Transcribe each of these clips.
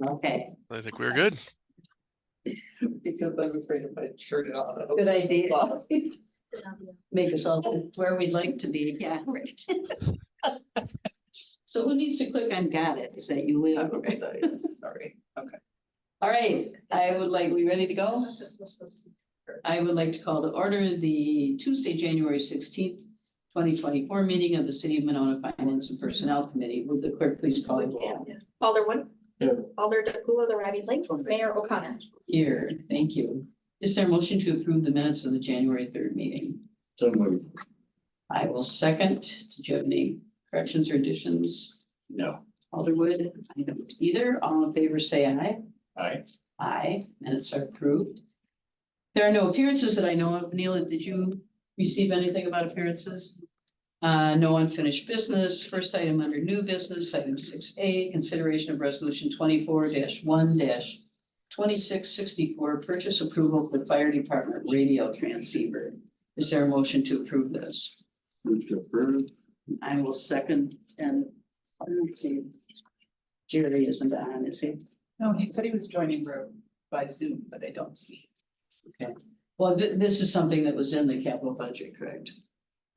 Okay, I think we're good. Because I'm afraid if I turn it on. good idea. Make us all. Where we'd like to be, yeah, right. So who needs to click on got it? Is that you, Leo? Sorry, okay. All right, we ready to go? I would like to call to order the Tuesday, January 16th, 2024 meeting of the City of Monona Finance and Personnel Committee. Would the clerk please call the roll? Alder Wood. Here. Alder DeCoulo, the Ravi Lake, Mayor O'Connor. Here, thank you. Is there a motion to approve the minutes of the January 3rd meeting? So moved. I will second. Did you have any corrections or additions? No. Alderwood, I don't either. All in favor, say aye. Aye. Aye, minutes are approved. There are no appearances that I know of. Neela, did you receive anything about appearances? No unfinished business. First item under new business, item 6A, consideration of resolution 24-1-2664, purchase approval for fire department radio transceiver. Is there a motion to approve this? Move to approve. I will second, and let's see. Jerry isn't on, is he? No, he said he was joining by Zoom, but I don't see. Okay, well, this is something that was in the capital budget, correct?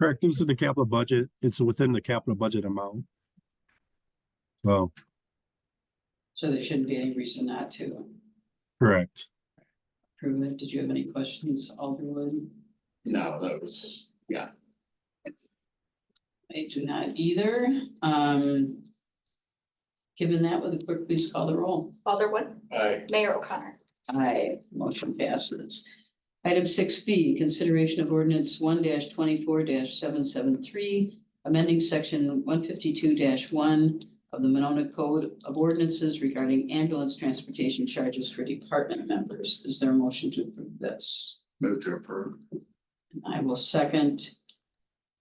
Correct. This is the capital budget. It's within the capital budget amount. So, So there shouldn't be any reason not to correct. approve it. Did you have any questions, Alderwood? No, that was, yeah. I do not either. Given that, will the clerk please call the roll? Alder Wood. Aye. Mayor O'Connor. Aye, motion passes. Item 6B, consideration of ordinance 1-24-773, amending section 152-1 of the Monona Code of Ordinances regarding ambulance transportation charges for department members. Is there a motion to approve this? Move to approve. I will second.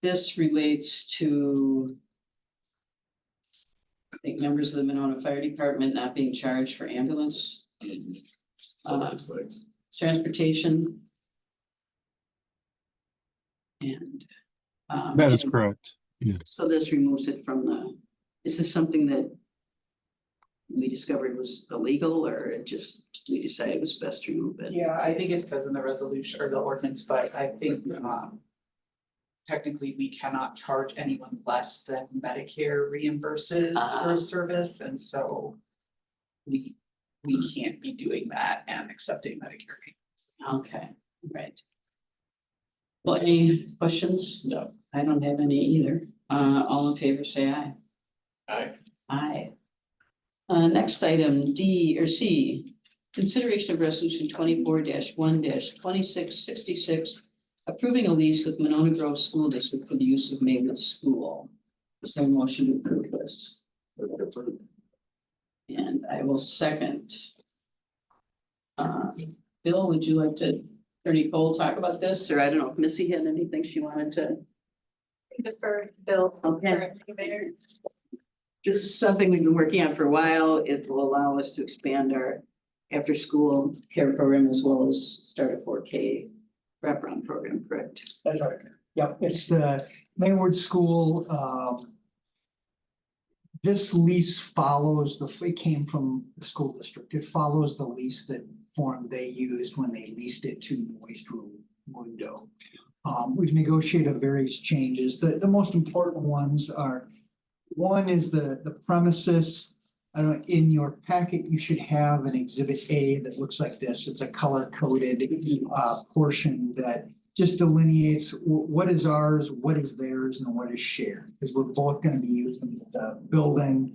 This relates to, I think, members of the Monona Fire Department not being charged for ambulance transportation. And That is correct. Yeah. so this removes it from this is something that we discovered was illegal, or it just, we decided it was best to remove it? Yeah, I think it says in the resolution or the ordinance, but I think technically we cannot charge anyone less than Medicare reimburses for a service, and so we can't be doing that and accepting Medicare payments. Okay, right. Well, any questions? No. I don't have any either. All in favor, say aye. Aye. Aye. Next item, D or C, consideration of resolution 24-1-2666, approving a lease with Monona Grove School District for the use of Maywood School. Is there a motion to approve this? Move to approve. And I will second. Bill, would you like to, Attorney Cole, talk about this? Or I don't know if Missy had anything she wanted to. Defer Bill. Okay. Mayor. This is something we've been working on for a while. It will allow us to expand our after-school care program as well as start a 4K wraparound program, correct? That's right. Yep, it's the Maywood School. This lease follows it came from the school district. It follows the lease that form they used when they leased it to Nuestro Mundo. We've negotiated various changes. The most important ones are, one is the premises. In your packet, you should have an exhibit A that looks like this. It's a color coded portion that just delineates what is ours, what is theirs, and what is shared. Because we're both going to be using the building.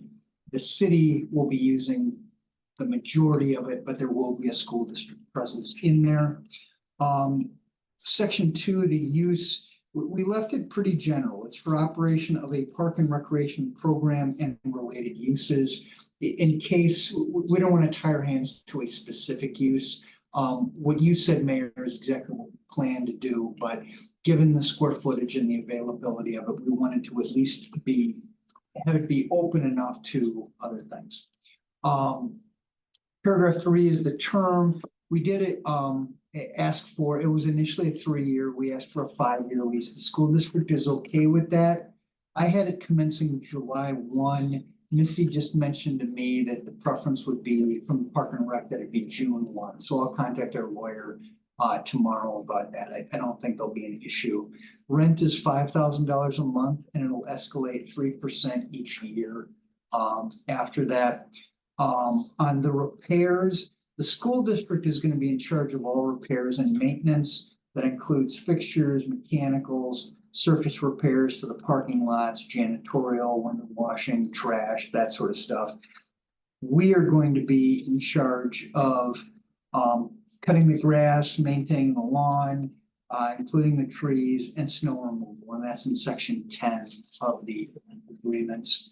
The city will be using the majority of it, but there will be a school district presence in there. Section 2, the use, we left it pretty general. It's for operation of a park and recreation program and related uses. In case we don't want to tie our hands to a specific use. What you said, Mayor, is exactly what we plan to do, but given the square footage and the availability of it, we wanted to at least have it be open enough to other things. Paragraph 3 is the term. We did it, it was initially a 3-year. We asked for a 5-year lease. The school district is okay with that. I had it commencing July 1. Missy just mentioned to me that the preference would be from the Park and Rec that it'd be June 1. So I'll contact our lawyer tomorrow about that. I don't think there'll be an issue. Rent is $5,000 a month and it'll escalate 3% each year. After that, on the repairs, the school district is going to be in charge of all repairs and maintenance. That includes fixtures, mechanicals, surface repairs for the parking lots, janitorial, window washing, trash, that sort of stuff. We are going to be in charge of cutting the grass, maintaining the lawn, including the trees and snow removal, and that's in section 10 of the agreements.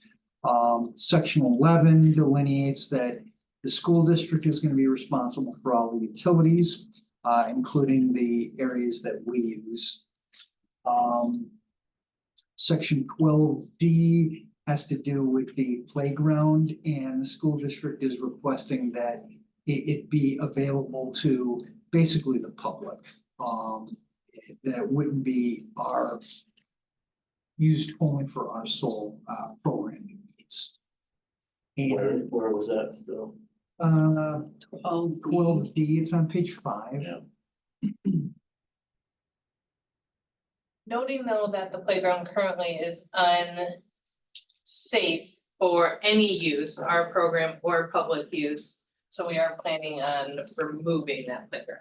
Section 11 delineates that the school district is going to be responsible for all the utilities, including the areas that we use. Section 12D has to do with the playground, and the school district is requesting that it be available to basically the public. That it wouldn't be used only for our sole programming needs. And Where was that, Bill? 12D, it's on page 5. Yeah. Noting though that the playground currently is unsafe for any use, our program or public use. So we are planning on removing that playground.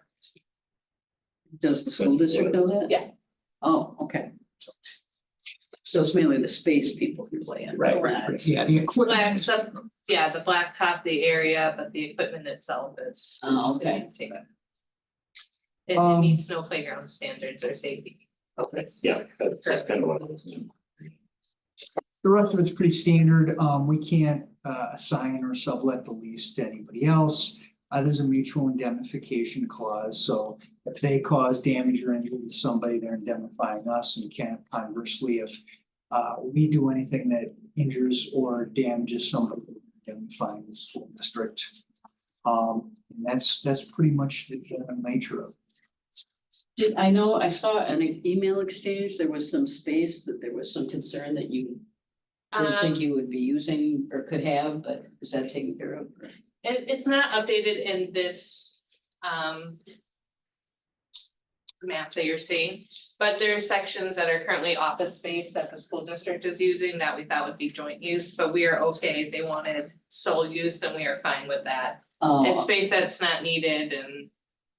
Does the school district know that? Yeah. Oh, okay. So it's mainly the space people can play in. Right. Yeah, the equipment. The blacktop, the area, but the equipment itself is. Oh, okay. It meets no playground standards or safety. Okay, yeah, that's kind of what it was. The rest of it's pretty standard. We can't assign or sublet the lease to anybody else. There's a mutual indemnification clause, so if they cause damage or injury to somebody, they're indemnifying us, and can't conversely, if we do anything that injures or damages somebody, indemnifying the school district. And that's pretty much the general nature of it. I know I saw an email exchange, there was some space that there was some concern that you didn't think you would be using or could have, but is that taken care of? It's not updated in this map that you're seeing, but there are sections that are currently office space that the school district is using that we thought would be joint use, but we are okay. They wanted sole use and we are fine with that. It's Oh, space that's not needed and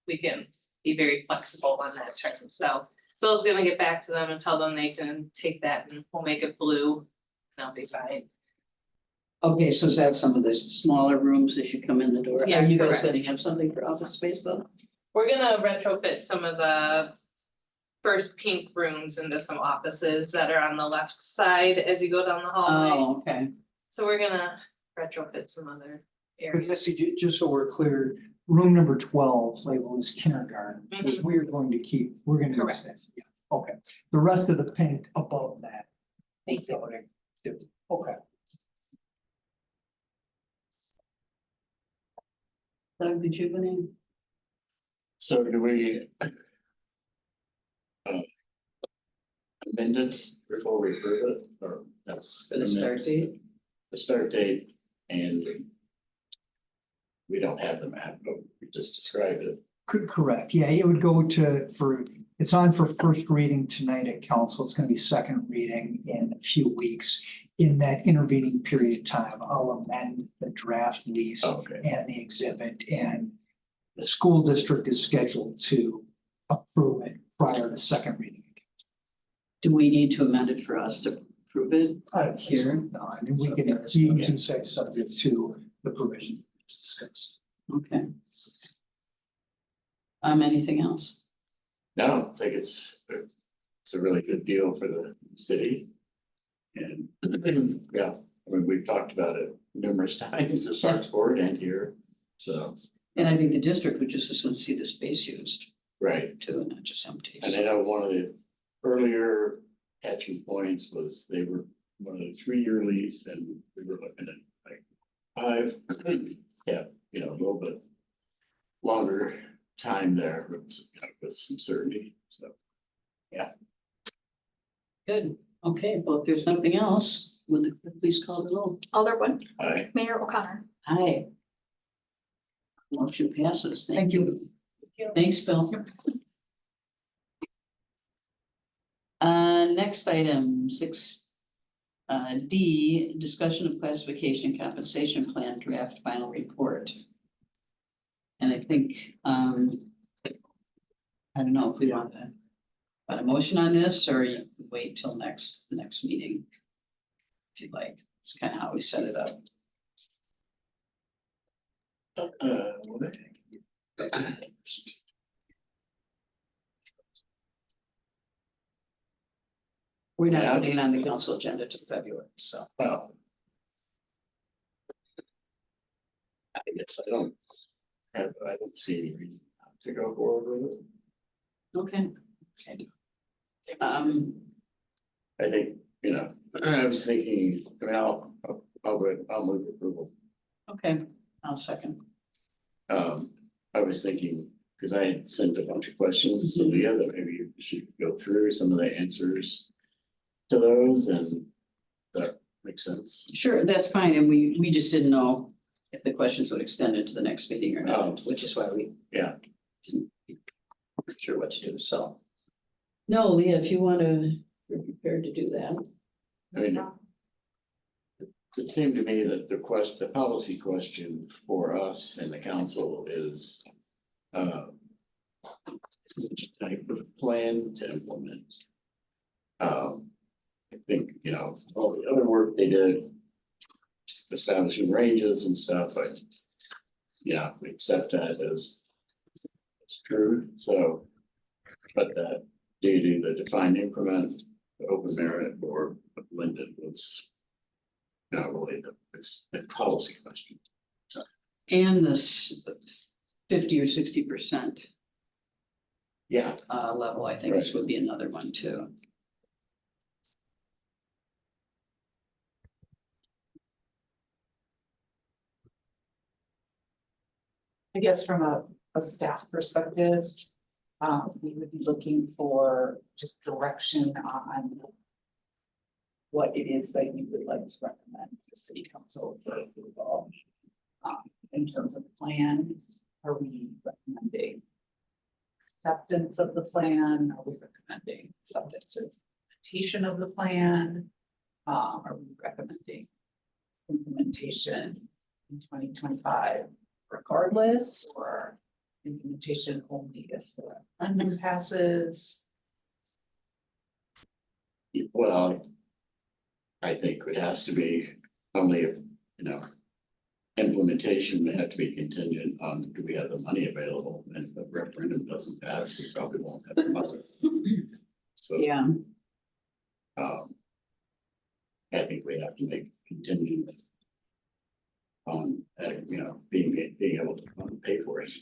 we can be very flexible on that term. So Bill's gonna get back to them and tell them they can take that and we'll make it blue. And I'll be fine. okay, so is that some of the smaller rooms as you come in the door? Yeah, Are you guys correct. gonna have something for office space though? We're gonna retrofit some of the first pink rooms into some offices that are on the left side as you go down the hallway. Oh, okay. So we're gonna retrofit some other But areas. Missy, just so we're clear, room number 12 labeled as kindergarten, Mhm. we're going to use Correct. this. Yeah, okay. The rest of the pink above that. Thank you. Okay. Doug, did you have any? So do we amend it before we approve it, or that's? For the start date? The start date, and we don't have the map, but we just described it. Correct. Yeah, it would go it's on for first reading tonight at council. It's going to be second reading in a few weeks. In that intervening period of time, I'll amend the draft lease Okay. and the exhibit, and the school district is scheduled to approve it prior to second reading. Do we need to amend it for us to approve it? Here. No, I mean, we can say subject to the provision discussed. Okay. Anything else? No, I think it's a really good deal for the city. And yeah, I mean, we've talked about it numerous times at Parks Board and here, so, And I think the district would just as soon see the space used right. too, and not just empty. And I know one of the earlier catching points was they were one of the 3-year lease and we were looking at like 5. Yeah, you know, a little bit longer time there with some certainty, so. Good. Okay, well, if there's nothing else, Will the clerk please call the roll? Alderwood, I, Mayor O'Connor. Aye. Motion passes. Thank Thank you. you. Thanks, Bill. Next item, 6 D, discussion of classification compensation plan draft final report. And I think, I don't know if we want a motion on this, or you can wait till the next meeting. If you'd like, it's kind of how we set it up. We're not Yeah. putting it on the council agenda to February, so. well. I guess I don't see any reason not to go forward with it. Okay. Um, I think, I was thinking, I'll move approval. okay, I'll second. I was thinking, because I had sent a bunch of questions to Leah, that maybe you should go through some of the answers to those, and that makes sense. Sure, that's fine, and we just didn't know if the questions would extend into the next meeting or not, Oh. which is why we. Yeah. Weren't sure what to do, so. No, Leah, if you want to, you're prepared to do that. I mean, it seemed to me that the policy question for us and the council is, which type of plan to implement. I think, all the other work they did, establishing ranges and stuff, we accept that as it's true, so. But that due to the defined increment, the open merit or blended was not really the policy question. And this 50 or 60% Yeah, level, I think this would be another one too. I guess from a staff perspective, we would be looking for just direction on what it is that you would like to recommend to the city council for approval. In terms of the plan, are we recommending acceptance of the plan? Are we recommending acceptance of implementation of the plan? Are we recommending implementation in 2025 regardless, or implementation only if the referendum passes? well. I think it has to be only if, implementation would have to be contingent on, do we have the money available? And if the referendum doesn't pass, we probably won't have the money. So, Yeah, I think we have to make contingent on, being able to pay for it.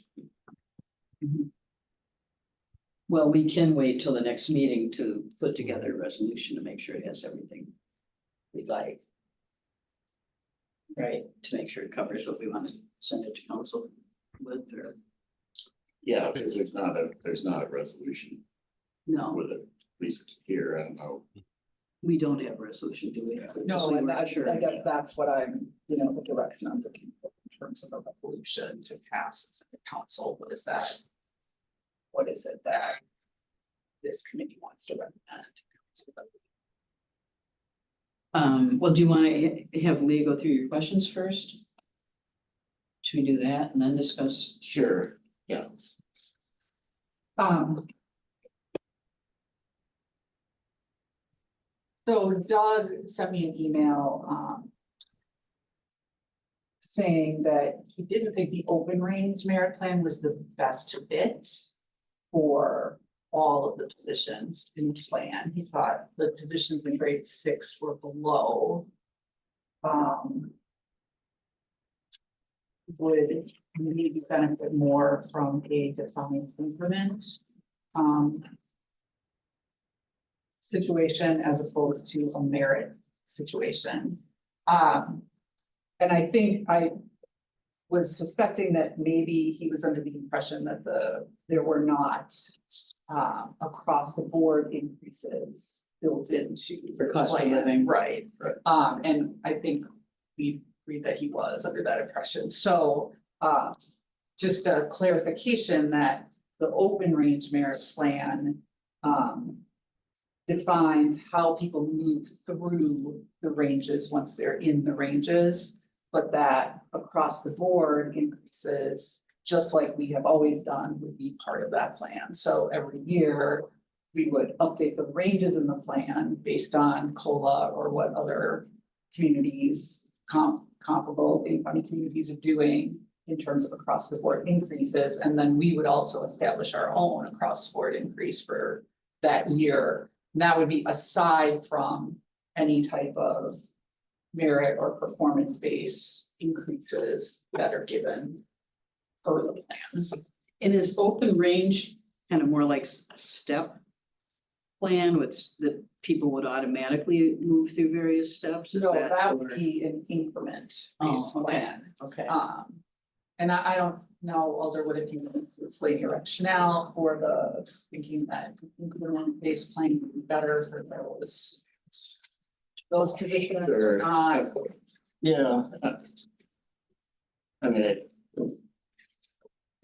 well, we can wait till the next meeting to put together a resolution to make sure it has everything we'd like. Right, to make sure it covers what we want to send it to council with, or, Yeah, because there's not a resolution no, with it, at least here, I don't know. we don't have a resolution, do we? No, We and weren't sure. I guess that's what I'm, the direction I'm looking for in terms of a resolution to pass as a council. What is that? What is it that this committee wants to recommend? Well, do you want to have Leah go through your questions first? Should we do that and then discuss? Sure, So Doug sent me an email, saying that he didn't think the open range merit plan was the best fit for all of the positions in the plan. He thought the positions in grade 6 were below. Would maybe benefit more from a defined increment situation as opposed to a merit situation. And I think I was suspecting that maybe he was under the impression that there were not across the board increases built into. For the cost of plan, living. Right. Right. And I think we agreed that he was under that impression, so, just a clarification that the open range merit plan, defines how people move through the ranges once they're in the ranges. But that across the board increases, just like we have always done, would be part of that plan. So every year, we would update the ranges in the plan based on COLA or what other communities, comparable Dane County communities are doing in terms of across the board increases. And then we would also establish our own across the board increase for that year. And that would be aside from any type of merit or performance-based increases that are given per the plan. And is open range kind of more like a step plan with that people would automatically move through various steps? Is So that would or- be an increment Oh, based okay. plan. Okay. And I don't know, Alder, what if you want to explain your rationale for the thinking that increment-based plan would be better for those positions? Sure. Uh, Yeah. I mean,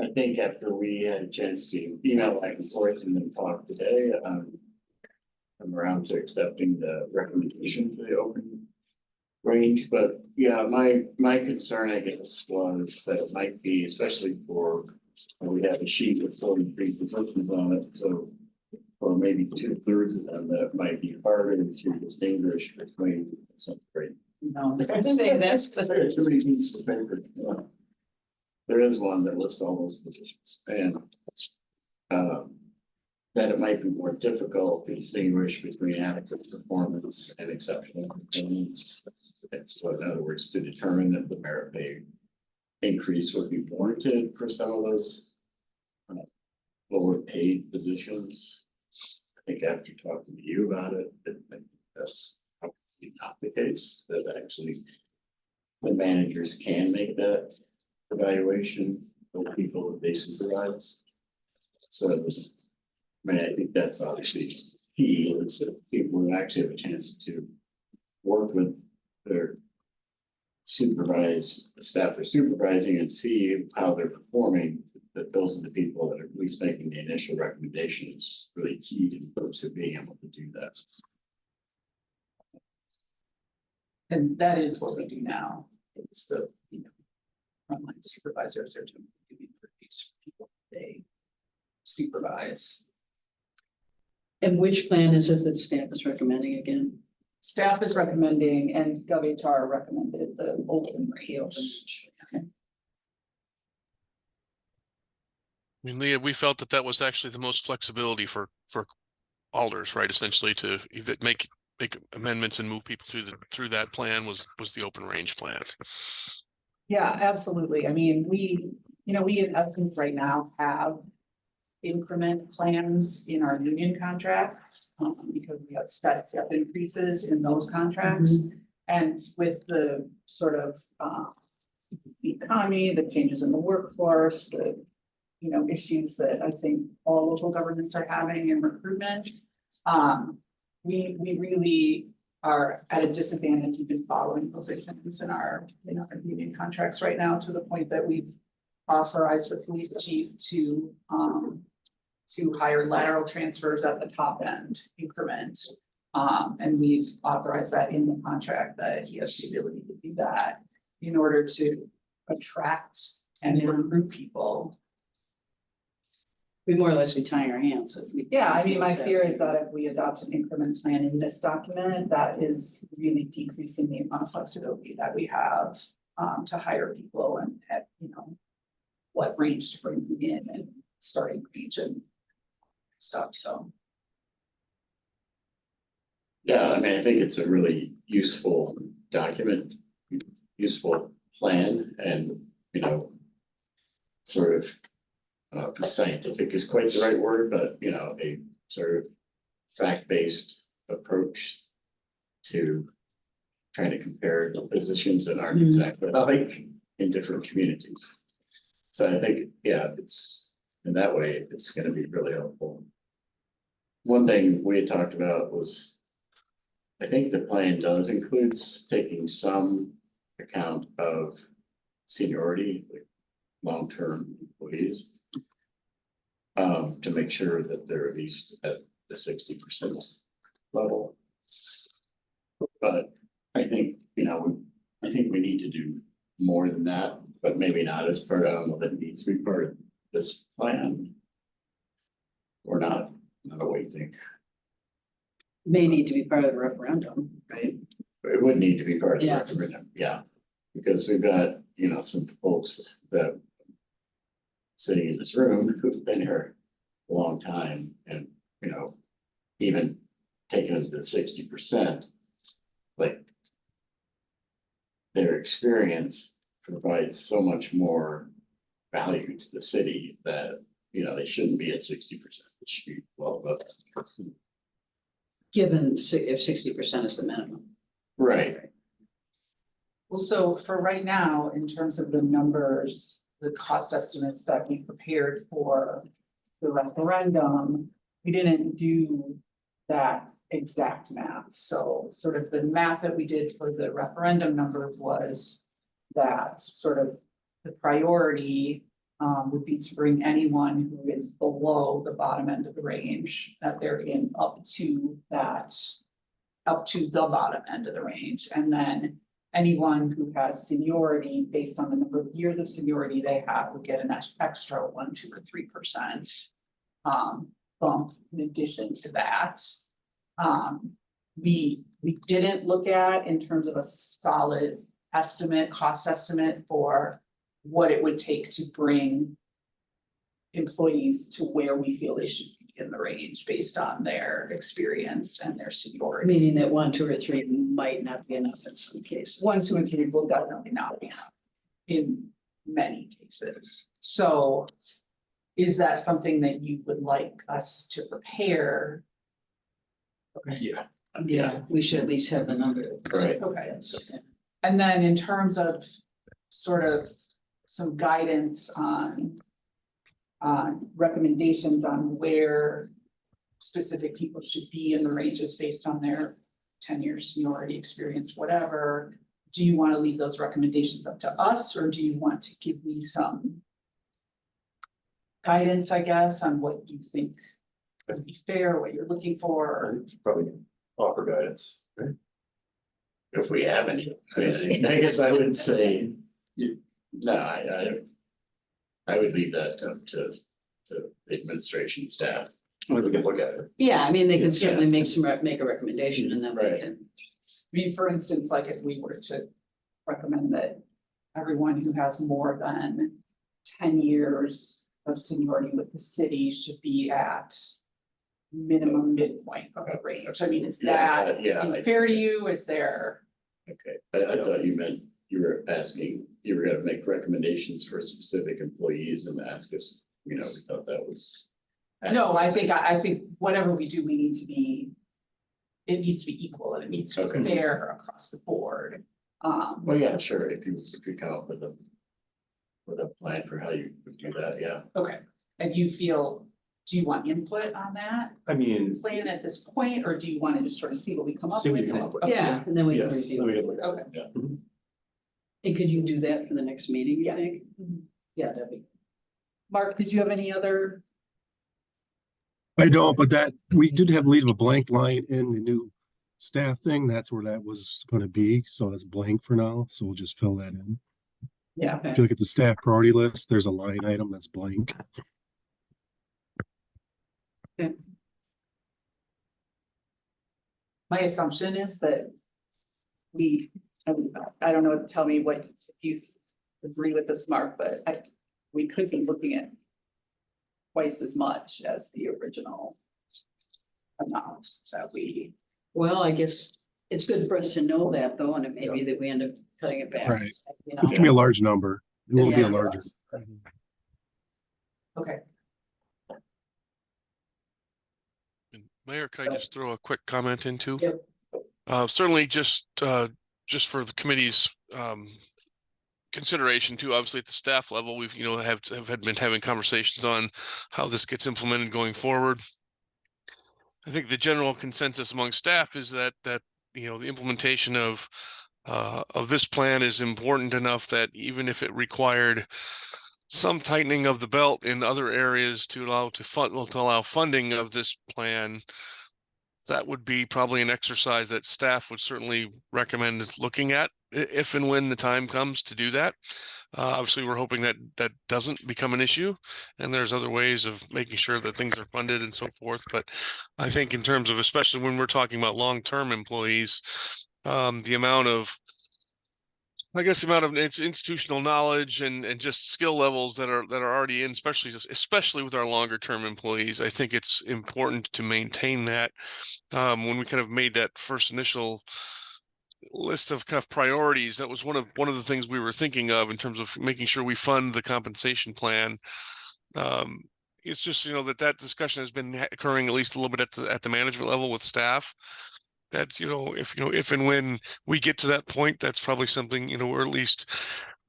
I think after we had a chance to email back and forth and then talk today, I'm around to accepting the recommendation for the open range, but yeah, my concern, I guess, was that it might be, especially for, we have a sheet with 43 positions on it, so or maybe 2/3 of them, that it might be harder to distinguish between some grade. No, I'd say that's the, There are too many pieces of paper. There is one that lists all those positions and that it might be more difficult to distinguish between adequate performance and exceptional performance. So in other words, to determine if the merit pay increase would be warranted for some of those lower paid positions. I think after talking to you about it, that's probably not the case, that actually the managers can make that evaluation for people that they supervise. So it was, I mean, I think that's obviously key, is that people who actually have a chance to work with their supervised staff they're supervising and see how they're performing, that those are the people that are at least making the initial recommendation is really key to being able to do that. and that is what we do now. It's the, frontline supervisors are doing reviews for people they supervise. and which plan is it that staff is recommending again? Staff is recommending and GovHR recommended the open range. I mean, Leah, we felt that that was actually the most flexibility for alders, right? Essentially to make amendments and move people through that plan was the open range plan. Yeah, absolutely. I mean, we in essence right now have increment plans in our union contracts, because we have step increases in those contracts. And with the sort of, the economy, the changes in the workforce, the, issues that I think all local governments are having in recruitment. We really are at a disadvantage even following positions in our union contracts right now, to the point that we've authorized the police chief to hire lateral transfers at the top end increment. And we've authorized that in the contract that he has the ability to do that in order to attract and Yeah. recruit people. We more or less be tying our hands. If we. Yeah, I mean, my fear is that if we adopt an increment plan in this document, that is really decreasing the amount of flexibility that we have to hire people and at, what range to bring them in and starting range and stuff, so. Yeah, I mean, I think it's a really useful document, useful plan, and, sort of. Scientific is quite the right word, but, a sort of fact-based approach to trying to compare the positions that aren't exactly like in different communities. So I think, yeah, it's, in that way, it's gonna be really helpful. One thing we had talked about was I think the plan does include taking some account of seniority, like long-term employees. To make sure that they're at least at the 60% level. But I think, I think we need to do more than that, but maybe not as part of, I don't know, that needs to be part of this plan. Or not, I don't know what you think. May need to be part of the referendum, right? It would need to be part of the Yeah. referendum, yeah, because we've got, some folks that. Sitting in this room who've been here a long time and, even taking it to the 60%. Like. Their experience provides so much more value to the city that, they shouldn't be at 60%, it should be well above that. Given if 60% is the minimum. Right, Well, so for right now, in terms of the numbers, the cost estimates that we prepared for the referendum, we didn't do that exact math. So sort of the math that we did for the referendum numbers was that sort of the priority would be to bring anyone who is below the bottom end of the range, that they're in up to the bottom end of the range. And then anyone who has seniority, based on the number of years of seniority they have, would get an extra 1, 2, or 3% bump in addition to that. We didn't look at in terms of a solid cost estimate for what it would take to bring employees to where we feel they should be in the range based on their experience and their seniority. Meaning that 1, 2, or 3 might not be enough in some cases. 1, 2, and 3 will definitely not be enough in many cases. So is that something that you would like us to prepare? yeah, Yeah, we should at least have the number. right, Okay. Yes. And then in terms of sort of some guidance on recommendations on where specific people should be in the ranges based on their tenure, seniority, experience, whatever. Do you want to leave those recommendations up to us, or do you want to give me some guidance, I guess, on what you think would be fair, what you're looking for? Probably offer guidance, right? if we have any, I guess I would say, no, I would leave that up to the administration staff. We can look at it. Yeah, I mean, they can Yeah. certainly make a recommendation and then we Right. can. I mean, for instance, like if we were to recommend that everyone who has more than 10 years of seniority with the city should be at minimum midpoint of the range. I mean, is that seem fair to you? Is there? Okay, I thought you meant you were asking, you were gonna make recommendations for specific employees and ask us, we thought that was. No, I think whatever we do, it needs to be equal and it needs to be Okay. fair across the board. Well, yeah, sure, if you come up with a plan for how you would do that, yeah. Okay, and do you want input on that I mean, plan at this point, or do you want to just sort of see what we come up See what with? you come up with. Okay. Yeah, and then we can Yes, review. we it. can look at it. Okay. Yeah. And could you do that for the next meeting, you Yeah. think? Mhm. Yeah, that'd be. Mark, did you have any other? I don't, but we did leave a blank line in the new staff thing. That's where that was gonna be. So that's blank for now. So we'll just fill that in. Yeah, If you look at the staff priority list, there's a line item that's blank. my assumption is that I don't know, tell me if you agree with this, Mark, but we could be looking at twice as much as the original amount that we. Well, I guess it's good for us to know that though, and it may be that we end up cutting it back. Right. You know? It's gonna be a large number. It will be Yeah. a larger. Okay, And Mayor, could I just throw a quick comment in too? Yep. Certainly just for the committee's consideration too, obviously at the staff level, we've, been having conversations on how this gets implemented going forward. I think the general consensus among staff is that the implementation of this plan is important enough that even if it required some tightening of the belt in other areas to allow funding of this plan, that would be probably an exercise that staff would certainly recommend looking at if and when the time comes to do that. Obviously, we're hoping that that doesn't become an issue, and there's other ways of making sure that things are funded and so forth. But I think in terms of, especially when we're talking about long-term employees, the amount of it's institutional knowledge and just skill levels that are already in, especially with our longer term employees, I think it's important to maintain that. When we kind of made that first initial list of kind of priorities, that was one of the things we were thinking of in terms of making sure we fund the compensation plan. It's just that discussion has been occurring at least a little bit at the management level with staff. That's, if and when we get to that point, that's probably something, we're at least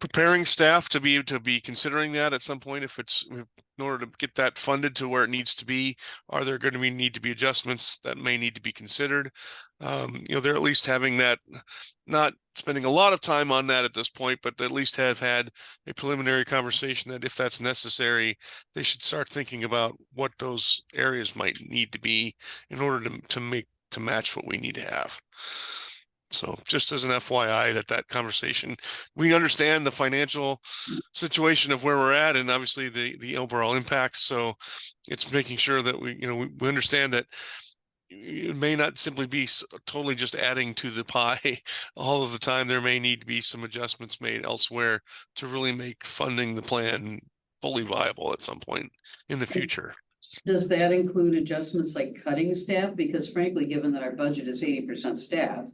preparing staff to be considering that at some point. If in order to get that funded to where it needs to be, are there going to need to be adjustments that may need to be considered? They're at least having that, not spending a lot of time on that at this point, but at least have had a preliminary conversation that if that's necessary, they should start thinking about what those areas might need to be in order to match what we need to have. So just as an FYI, that conversation, we understand the financial situation of where we're at and obviously the overall impacts. So it's making sure that we understand that it may not simply be totally just adding to the pie all of the time. There may need to be some adjustments made elsewhere to really make funding the plan fully viable at some point in the future. Does that include adjustments like cutting staff? Because frankly, given that our budget is 80% staff,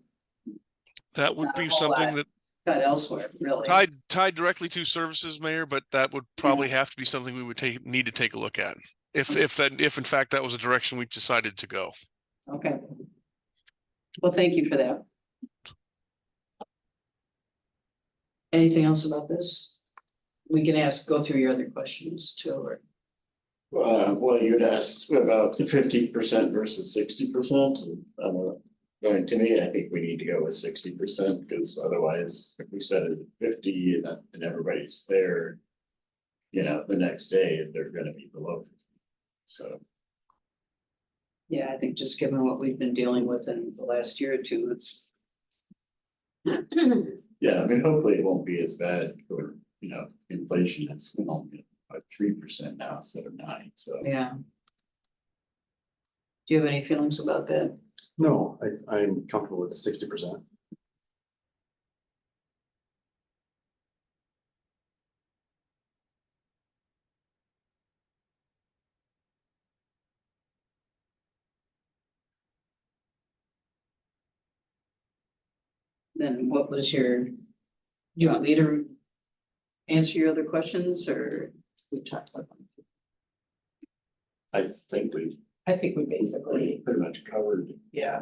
that would not a be whole something lot that cut elsewhere, really. tied directly to services, Mayor, but that would probably have to be something we would need to take a look at if in fact that was a direction we decided to go. Okay. Well, thank you for that. Anything else about this? We can go through your other questions too, or. Well, you'd asked about the 50% versus 60%. Going to me, I think we need to go with 60% because otherwise, if we set it at 50 and everybody's there, the next day they're going to be below 50. So. Yeah, I think just given what we've been dealing with in the last year or two, it's. Yeah, I mean, hopefully it won't be as bad for, inflation. It's only like 3% now instead of 9%. So. Yeah. Do you have any feelings about that? No, I'm comfortable with the 60%. Then what was do you want me to answer your other questions or we talked about them? I think we basically, pretty much covered. yeah.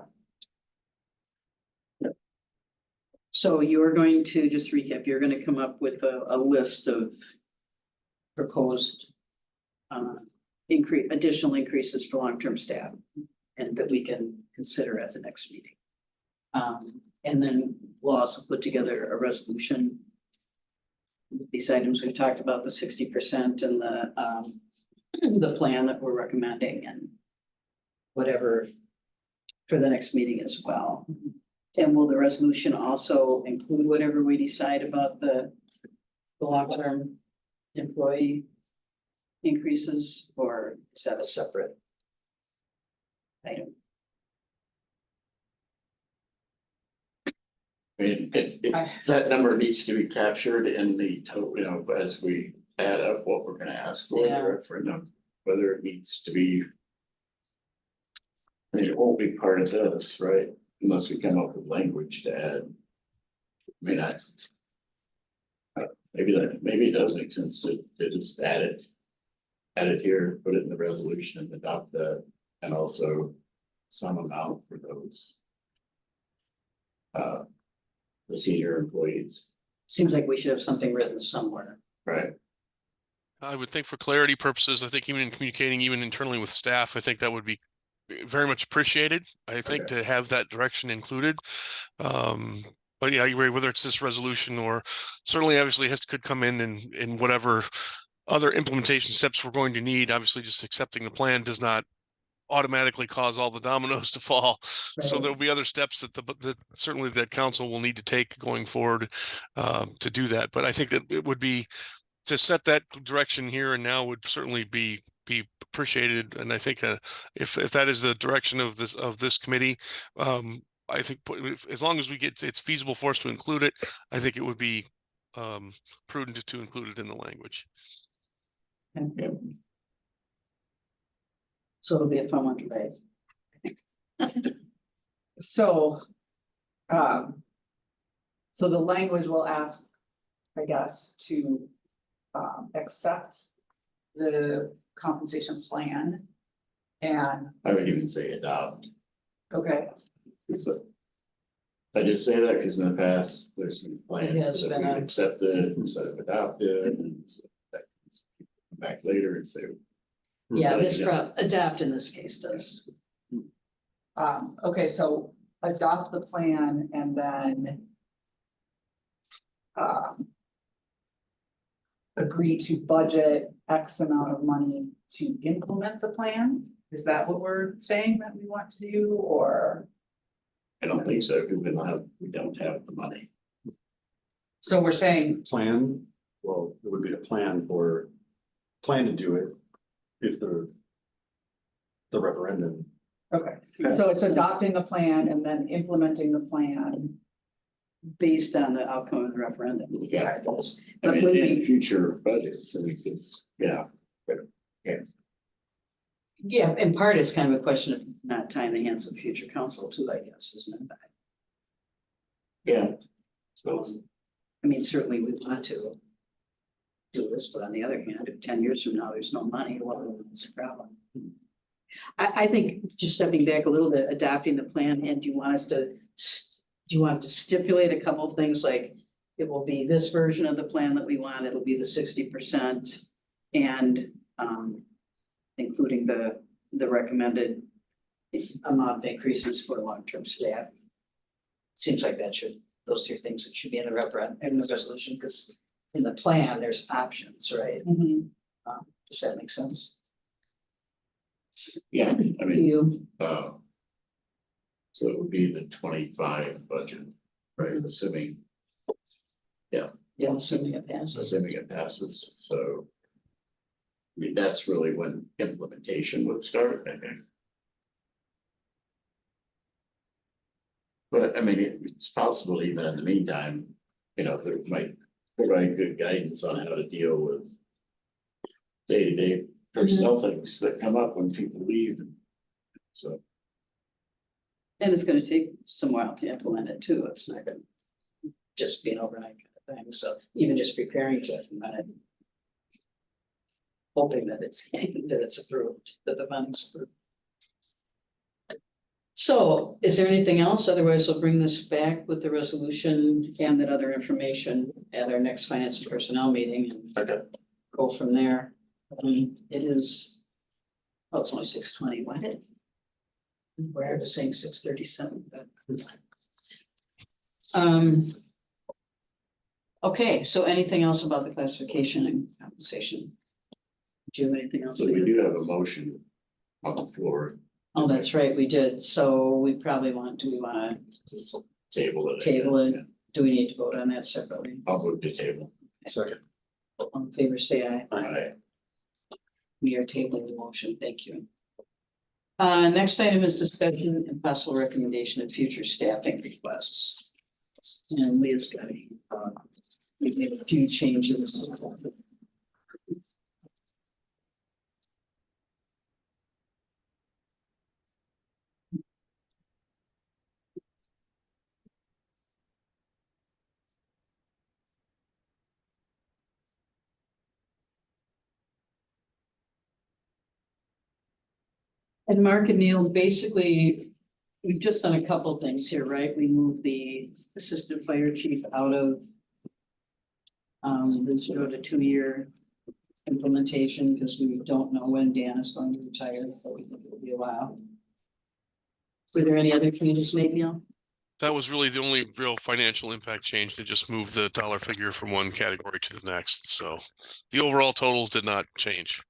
So you're going to, just recap, you're going to come up with a list of proposed additional increases for long-term staff and that we can consider at the next meeting. And then we'll also put together a resolution. These items we've talked about, the 60% and the plan that we're recommending and whatever for the next meeting as well. And will the resolution also include whatever we decide about the long-term employee increases, or is that a separate item? I mean, that number needs to be captured in the total, as we add up what we're gonna ask for Yeah. the referendum, whether it needs to be. I mean, it won't be part of this, right? Unless we come up with language to add. I mean, maybe it does make sense to just add it here, put it in the resolution and adopt that, and also some amount for those. The senior employees, Seems like we should have something written somewhere. right? I would think for clarity purposes, I think even in communicating even internally with staff, I think that would be very much appreciated. I think Okay. to have that direction included. But yeah, I agree, whether it's this resolution or certainly obviously could come in whatever other implementation steps we're going to need. Obviously, just accepting the plan does not automatically cause all the dominoes to fall. So Right. there'll be other steps that certainly that council will need to take going forward to do that. But I think that it would be to set that direction here and now would certainly be appreciated. And I think if that is the direction of this committee, I think as long as it's feasible for us to include it, I think it would be prudent to include it in the language. Yeah. So it'll be a fun one to write. So, so the language will ask, I guess, to accept the compensation plan. And, I would even say adopt. okay, So I just say that because in the past, there's been It has plans that been we a- accepted instead of adopted and so that can come back later and say. Yeah, Like, this yeah. adapt in this case does. okay, so adopt the plan and then agree to budget X amount of money to implement the plan? Is that what we're saying that we want to do, or? I don't think so, because we don't have the money. So we're saying, Plan, well, it would be a plan to do it if the referendum. okay, so it's adopting the plan and then implementing the plan. Based on the outcome of the referendum. Yeah. I But mean, when in we, future budgets, I think it's, yeah, yeah, in part, it's kind of a question of not tying the hands of future council too, I guess, isn't it? yeah. So, I mean, certainly we want to do this, but on the other hand, if 10 years from now, there's no money, well, it's a problem. I think just stepping back a little bit, adopting the plan, and do you want to stipulate a couple of things like it will be this version of the plan that we want, it'll be the 60% and including the recommended amount of increases for long-term staff. Seems like those are things that should be in the resolution, because in the plan, there's options, right? Does that make sense yeah, I to mean, you? so it would be the 25 budget, right, assuming Yeah, assuming it passes. it passes, so. I mean, that's really when implementation would start, I think. But I mean, it's possible even in the meantime, there might provide good guidance on how to deal with. Day-to-day personnel things that come up when people leave, so. And it's gonna take some while to implement it too. It's not gonna just be an overnight kind of thing. So even just preparing to implement it. Hoping that it's approved, that the funding's approved. So is there anything else? Otherwise, we'll bring this back with the resolution and that other information at our next finance and personnel meeting and Okay. go from there. It is, oh, it's only 6:20. Why did? Where was saying 6:37, but. Okay, so anything else about the classification and compensation? Do you have anything else? So we do have a motion on the floor, Oh, that's right, we did. So we probably do we want just table it. I Table guess, it. yeah. do we need to vote on that separately? I'll move the table. Second. All in favor, say aye. Aye. We are tabling the motion. Thank you. Next item is discussion and possible recommendation of future staffing requests. And Leah's got we made a few changes. And Mark and Neil, basically, we've just done a couple things here, right? We moved the assistant fire chief out of this go to 2-year implementation because we don't know when Dan is going to retire, but we think it'll be a while. Were there any other changes made, Neil? That was really the only real financial impact change, to just move the dollar figure from one category to the next. So the overall totals did not change.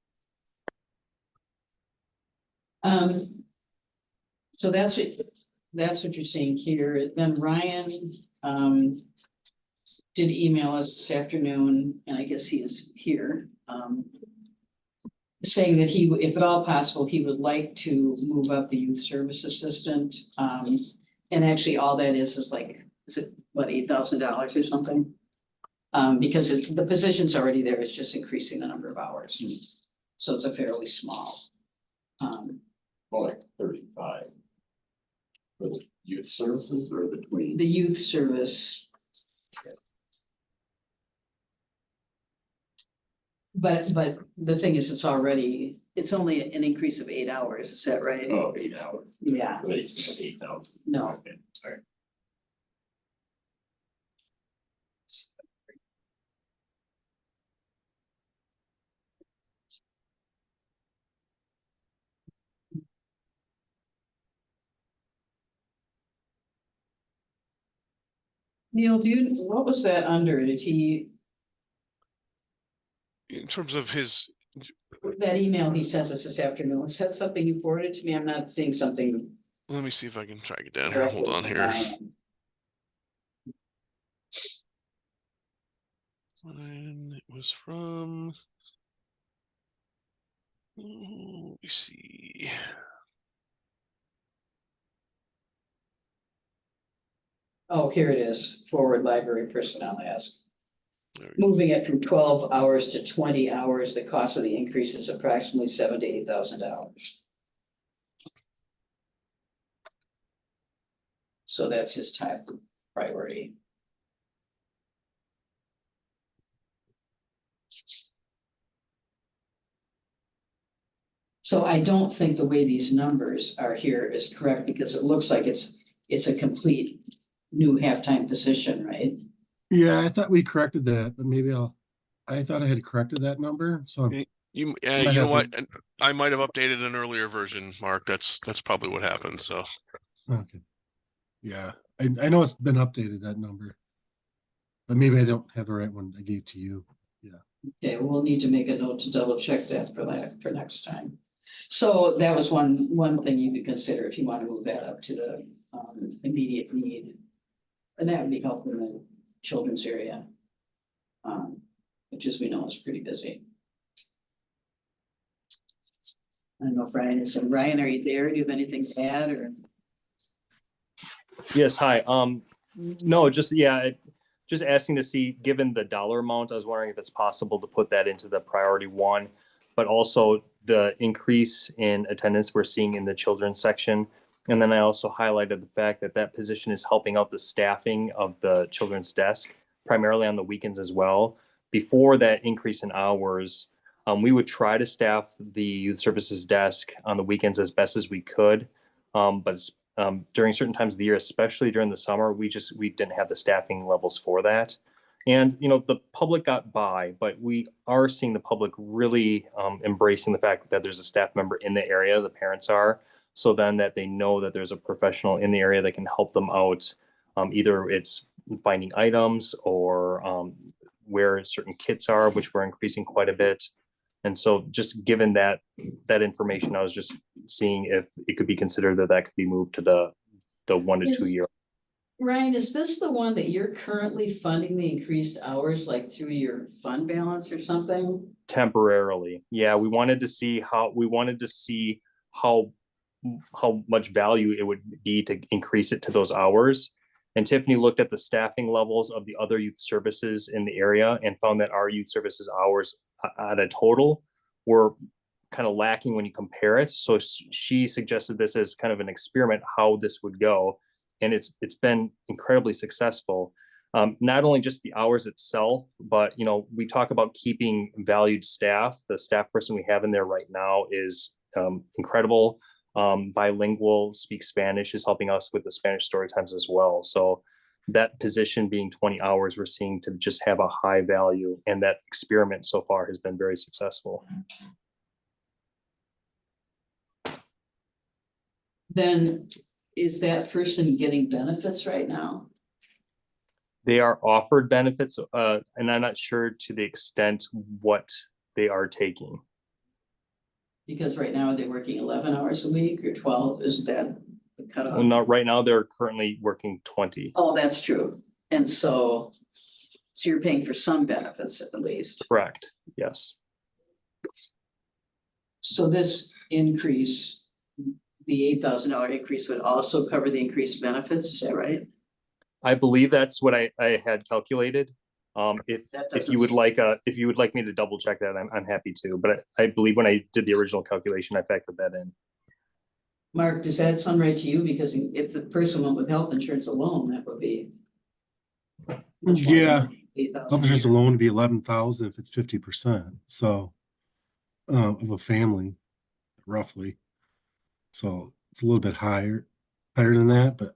So that's what you're seeing here. Then Ryan, did email us this afternoon, and I guess he is here, saying that he, if at all possible, he would like to move up the youth service assistant. And actually all that is like, is it what, $8,000 or something? Because the position's already there, it's just increasing the number of hours. So it's a fairly small. More like 35. For the youth services or the tween? The youth service. But the thing is, it's only an increase of 8 hours, is that right? Oh, 8 hours. Yeah, They said 8,000. No. Okay, sorry. Neil, what was that under? Did he, In terms of his, that email he sent us this afternoon, was that something you forwarded to me? I'm not seeing something. let me see if I can track it down here. Hold on here. And it was from. Let me see. Oh, here it is, forward library personnel ask. There we go. Moving it from 12 hours to 20 hours, the cost of the increase is approximately $7,000 to $8,000. So that's his top priority. So I don't think the way these numbers are here is correct, because it looks like it's a complete new halftime position, right? Yeah, I thought we corrected that, but maybe I thought I had corrected that number, so You Might know have what? to- And I might have updated an earlier version, Mark. That's probably what happened. So okay. Yeah, I know it's been updated, that number. But maybe I don't have the right one I gave to you. Okay, we'll need to make a note to double check that for next time. So that was one thing you could consider if you want to move that up to the immediate need. And that would be helpful in the children's area. Which, as we know, is pretty busy. I don't know if Ryan is, Ryan, are you there? Do you have anything to add, or? Yes, hi. No, just, yeah, just asking to see, given the dollar amount, I was wondering if it's possible to put that into the priority one, but also the increase in attendance we're seeing in the children's section. And then I also highlighted the fact that that position is helping out the staffing of the children's desk, primarily on the weekends as well. Before that increase in hours, we would try to staff the youth services desk on the weekends as best as we could. But during certain times of the year, especially during the summer, we didn't have the staffing levels for that. And, you know, the public got by, but we are seeing the public really embracing the fact that there's a staff member in the area, the parents are, so then that they know that there's a professional in the area that can help them out. Either it's finding items or where certain kits are, which we're increasing quite a bit. And so just given that information, I was just seeing if it could be considered that could be moved to the 1 to 2 year. Ryan, is this the one that you're currently funding the increased hours, like through your fund balance or something? Temporarily. Yeah, we wanted to see how much value it would be to increase it to those hours. And Tiffany looked at the staffing levels of the other youth services in the area and found that our youth services hours at a total were kind of lacking when you compare it. So she suggested this as kind of an experiment, how this would go. And it's been incredibly successful. Not only just the hours itself, but, you know, we talk about keeping valued staff. The staff person we have in there right now is incredible. Bilingual, speaks Spanish, is helping us with the Spanish story times as well. So that position being 20 hours, we're seeing to just have a high value, and that experiment so far has been very successful. Then is that person getting benefits right now? They are offered benefits, and I'm not sure to the extent what they are taking. Because right now, are they working 11 hours a week or 12? Is that the cutoff? Well, not right now, they're currently working 20. Oh, that's true. And so you're paying for some benefits at least. Correct, yes. So this increase, the $8,000 increase would also cover the increased benefits, is that right? I believe that's what I had calculated. If That if you would doesn't- if you would like me to double check that, I'm happy to, but I believe when I did the original calculation, I factored that in. Mark, does that sound right to you? Because if the person went with health insurance alone, that would be. much more Yeah. than 8,000 Health insurance alone would be 11,000 if it's 50%, so. Of a family, roughly. So it's a little bit higher than that, but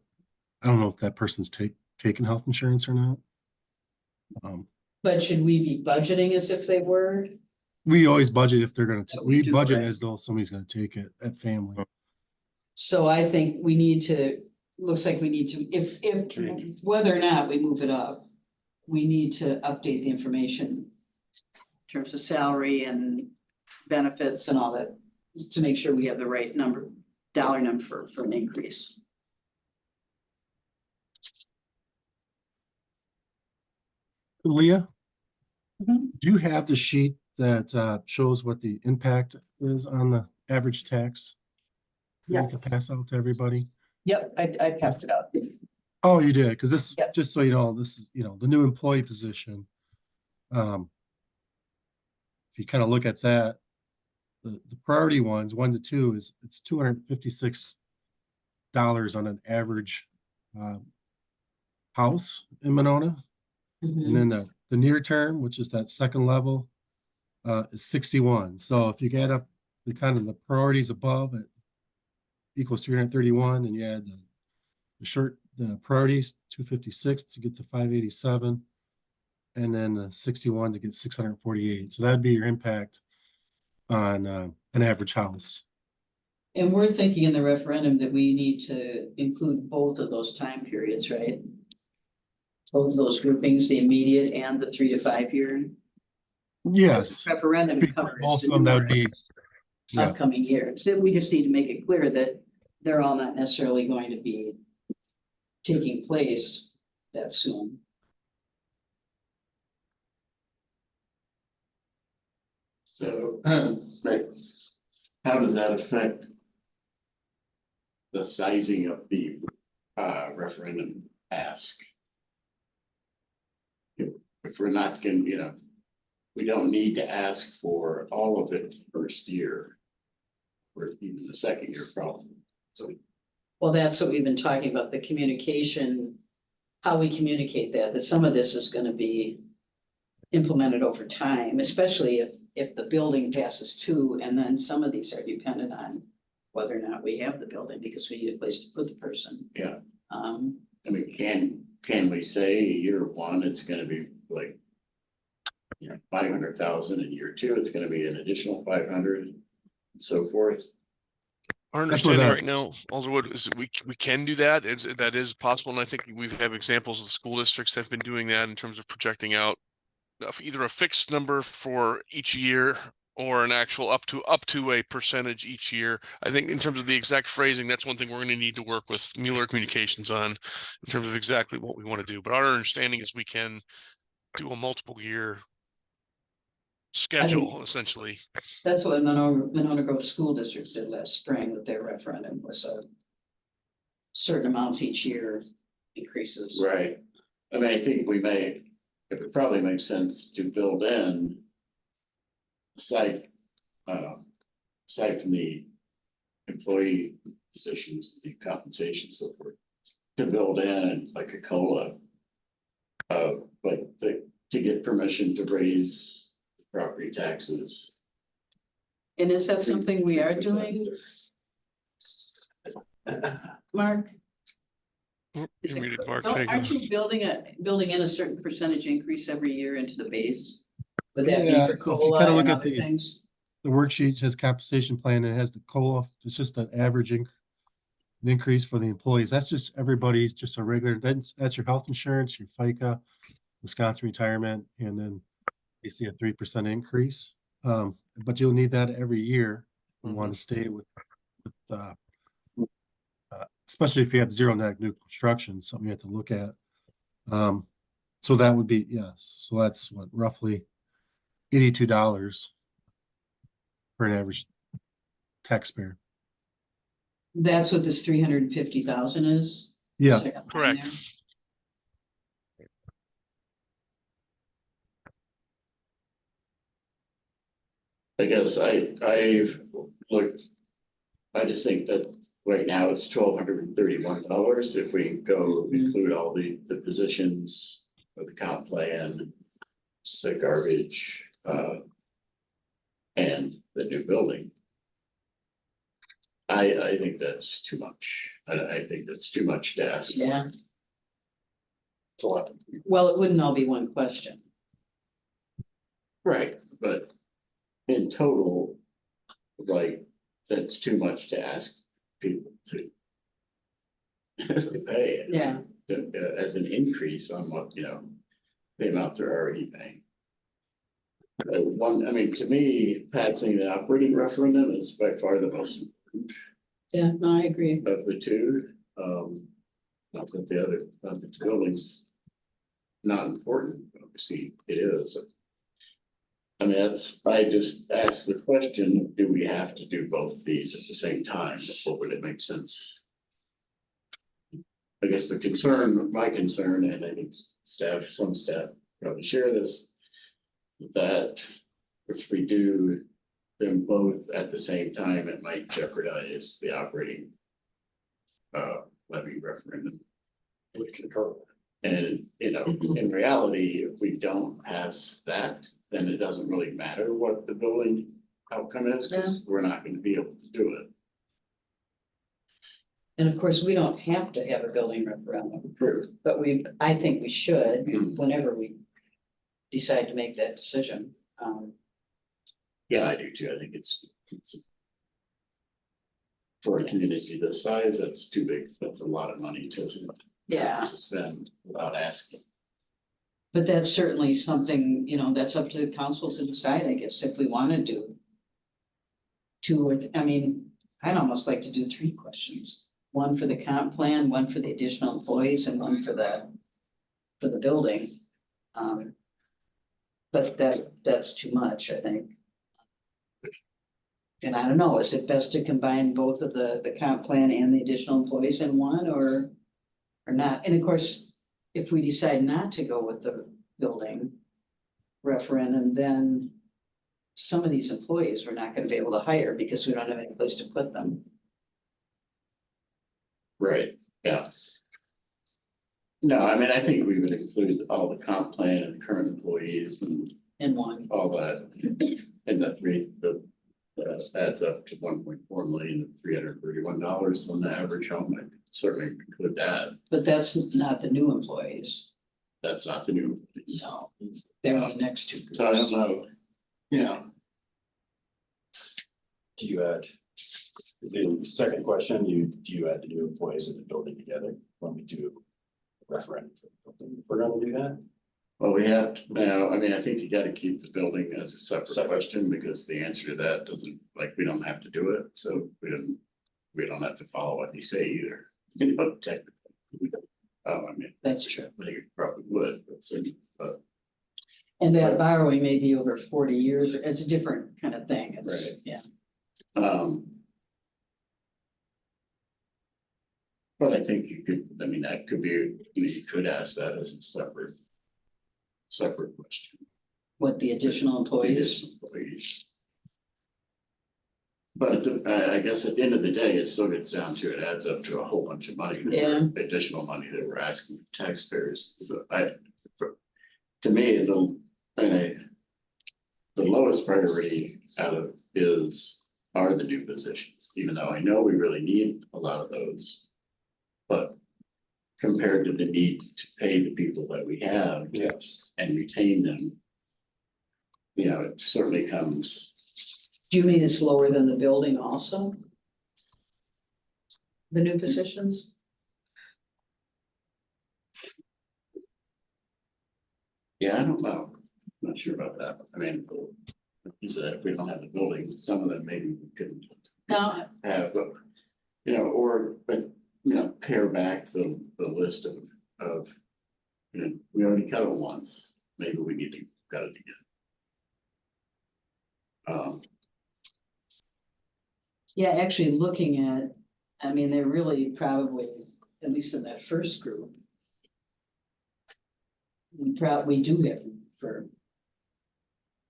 I don't know if that person's taking health insurance or not. But should we be budgeting as if they were? We always budget if they're gonna, So we we do, budget right? as though somebody's gonna take it at family. So I think we need to, looks like we need to, if, whether or not we move it up, we need to update the information in terms of salary and benefits and all that, to make sure we have the right dollar number for an increase. Leah? Mhm. Do you have the sheet that shows what the impact is on the average tax? That you can Yes. pass out to everybody? Yep, I passed it out. Oh, you did, because this, Yep. just so you know, this is, the new employee position. If you kind of look at that, the priority ones, 1 to 2, it's $256 on an average house in Monona. And then the near term, which is that second level, is 61. So if you add up the kind of the priorities above, it equals 331, and you add the priorities 256 to get to 587, and then 61 to get 648. So that'd be your impact on an average house. And we're thinking in the referendum that we need to include both of those time periods, right? Both of those groupings, the immediate and the 3 to 5 year. Yes. Referendum If you put covers both the of them, that would be, numerous yeah. upcoming years. So we just need to make it clear that they're all not necessarily going to be taking place that soon. So, like, how does that affect the sizing of the referendum ask? If we're not gonna, we don't need to ask for all of it first year. Or even the second year problem. So Well, that's what we've been talking about, the communication, how we communicate that some of this is gonna be implemented over time, especially if the building passes too, and then some of these are dependent on whether or not we have the building, because we need a place to put the person. Yeah. Um, I mean, can we say year 1, it's gonna be like. 500,000, in year 2, it's gonna be an additional 500, and so forth. Our That's where understanding that- right now, Alderwood, is that we can do that. That is possible, and I think we have examples of the school districts that have been doing that in terms of projecting out either a fixed number for each year or an actual up to a percentage each year. I think in terms of the exact phrasing, that's one thing we're going to need to work with Mueller Communications on in terms of exactly what we want to do. But our understanding is we can do a multiple year schedule, essentially. That's what Monona Grove School Districts did last spring with their referendum, was a certain amounts each year increases. Right. I mean, I think it would probably make sense to build in. Aside from the employee positions, the compensation, so forth, to build in like a COLA. To get permission to raise property taxes. And is that something we are doing, Mark? You Is it- muted Mark, Don't- take Aren't it. you building in a certain percentage increase every year into the base? Would that be Yeah, for so if you COLA kinda and look at other the- things? The worksheet has compensation plan, and it has the COLA, it's just an average an increase for the employees. That's just everybody's just a regular, that's your health insurance, your FICA, Wisconsin retirement, and then you see a 3% increase. But you'll need that every year. If you want to stay with especially if you have zero net new construction, something you have to look at. So that would be, yes. So that's what, roughly $82 for an average taxpayer. That's what this 350,000 is? Yeah. Second line Correct. there. I guess looked, I just think that right now it's $1,231 if we go include all the positions of the comp plan, the garbage, and the new building. I think that's too much. I think that's too much to ask. Yeah, It's a lot. well, it wouldn't all be one question. Right, but in total, like, that's too much to ask people to pay. Yeah. As an increase on what, the amount they're already paying. I mean, to me, passing the operating referendum is by far the most important Yeah, no, I agree. of the two. Not that the building's not important, obviously it is. I mean, I just asked the question, do we have to do both these at the same time? Or would it make sense? I guess my concern, and I think some staff probably share this, that if we do them both at the same time, it might jeopardize the operating levy referendum. And, in reality, if we don't pass that, then it doesn't really matter what the building outcome is, because we're not going to be able to do it. And of course, we don't have to have a building referendum, True. but I think we should Mm. whenever we decide to make that decision. Yeah, I do too. I think it's for a community this size, that's too big. That's a lot of money to spend without asking. But that's certainly something, that's up to the council to decide, I guess, if we want to do. I'd almost like to do 3 questions. One for the comp plan, one for the additional employees, and one for the building. But that's too much, I think. And I don't know, is it best to combine both of the comp plan and the additional employees in one or not? And of course, if we decide not to go with the building referendum, then some of these employees we're not going to be able to hire because we don't have any place to put them. Right, yeah. No, I mean, I think we would include all the comp plan and current employees and In one. all that. And that adds up to $1.4 million, $331 on the average home. I certainly include that. But that's not the new employees. That's not the new. No, they're the next 2 groups. So I don't know, Do you add, the second question, do you add the new employees in the building together when we do a referendum? We're gonna do that? Well, we have to, I mean, I think you gotta keep the building as a separate question, because the answer to that doesn't, we don't have to do it, so we don't have to follow what they say either. Technically. I mean, That's true. I think it probably would, but And that borrowing may be over 40 years, it's a different kind of thing. It's, Right. yeah. But I think that could be, you could ask that as a separate question. What, the additional employees? Additional employees. But I guess at the end of the day, it still gets down to, it adds up to a whole bunch of money. Yeah. Additional money that we're asking taxpayers. So to me, the lowest priority are the new positions, even though I know we really need a lot of those. But compared to the need to pay the people that we have. Yes. And retain them. It certainly comes. Do you mean it's lower than the building also? the new positions? Yeah, I don't know. Not sure about that. I mean, you said if we don't have the building, some of them maybe we couldn't No, have, but, you know, or, but, you know, pare back the list of, you know, we already cut it once, maybe we need to cut it again. yeah, actually looking at, I mean, they're really probably, at least in that first group. We do have room for.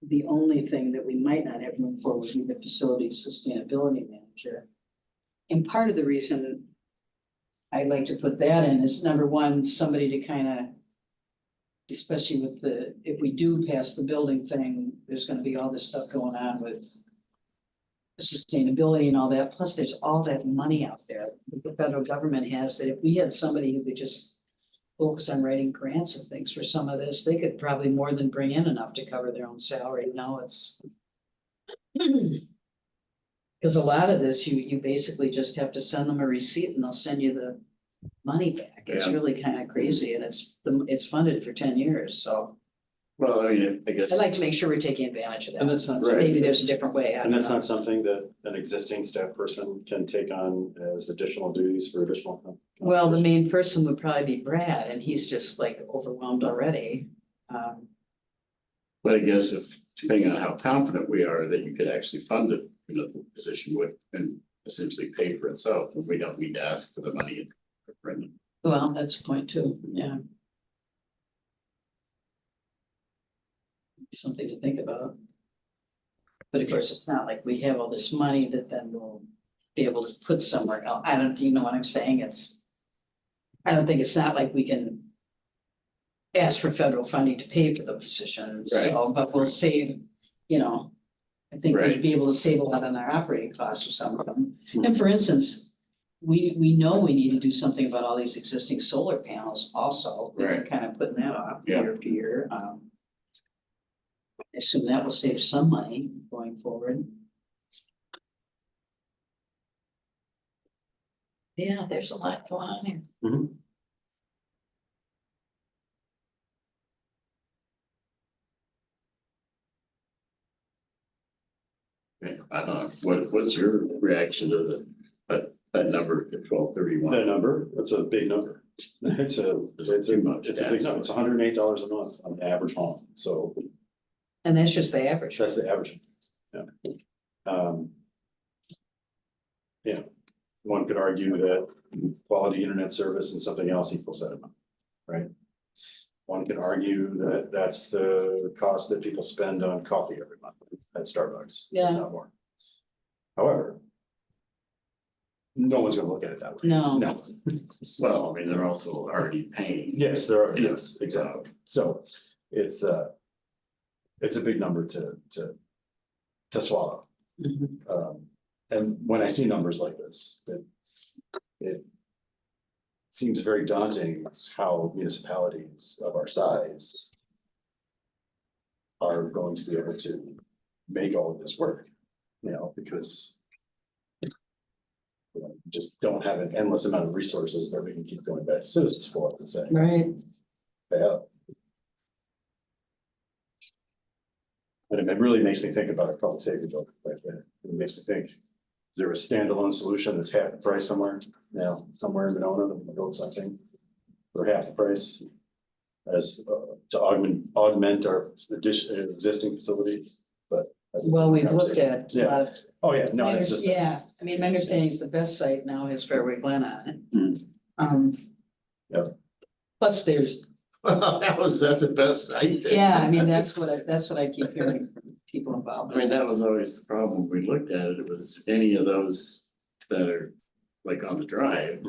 The only thing that we might not have room for would be the facilities sustainability manager. And part of the reason I'd like to put that in is, number one, somebody to kind of. Especially with if we do pass the building thing, there's gonna be all this stuff going on with. Sustainability and all that, plus there's all that money out there that the federal government has, that if we had somebody who could just. Focus on writing grants and things for some of this, they could probably more than bring in enough to cover their own salary. Now it's. Cause a lot of this, you basically just have to send them a receipt and they'll send you the money back. It's Yeah. really kind of crazy and it's funded for 10 years, so. Well, I mean, I guess. I'd like to make sure we're taking advantage of that. And that's not, Right. Maybe there's a different way. I and that's don't know. not something that an existing staff person can take on as additional duties for additional. Well, the main person would probably be Brad and he's just like overwhelmed already. But I guess if, depending on how confident we are that you could actually fund it, you know, the position would, and essentially pay for itself, and we don't need to ask for the money. Well, that's a point too, yeah. Something to think about. But of course, it's not like we have all this money that then we'll be able to put somewhere else. I don't, you know what I'm saying? I don't think it's not like we can ask for federal funding to pay for the positions, so, but we'll save, you know. I think we'd Right. be able to save a lot on our operating costs for some of them. And for instance, we know we need to do something about all these existing solar panels also. We're Right. kind of putting that off Yeah. year after year. I assume that will save some money going forward. Yeah, there's a lot going on here. Mhm. Yeah, I don't know, what's your reaction to that number, the 1231? That number, that's a big number. It's a too much. It's a big number. It's $108 a month on the average home, so And that's just the average. that's the average. Yeah. Yeah, one could argue that quality internet service and something else equals that amount, right? One can argue that that's the cost that people spend on coffee every month at Starbucks. if Yeah. Not more. However, no one's gonna look at it that way. No. No. Well, I mean, they're also already paying. Yes, there are, Yeah. yes, exactly. So it's a big number to swallow. Mhm. And when I see numbers like this, it seems very daunting how municipalities of our size are going to be able to make all of this work, you know, because we just don't have an endless amount of resources that we can keep going back to citizens for and saying, Right. pay up. And it really makes me think about a public safety building like that. It makes me think, is there a standalone solution that's half the price somewhere? Now, somewhere in Monona, that we can build something for half the price as to augment our existing facilities, but. that's a Well, we've different looked at a Yeah. lot of. Oh, yeah, no, My it's under- just. Yeah, I mean, my understanding is the best site now has Fairway Glen on it. Yep. Plus there's, Well, that was the best site. then. yeah, I mean, that's what I keep hearing from people involved. I mean, that was always the problem. When we looked at it, it was any of those that are like on the drive,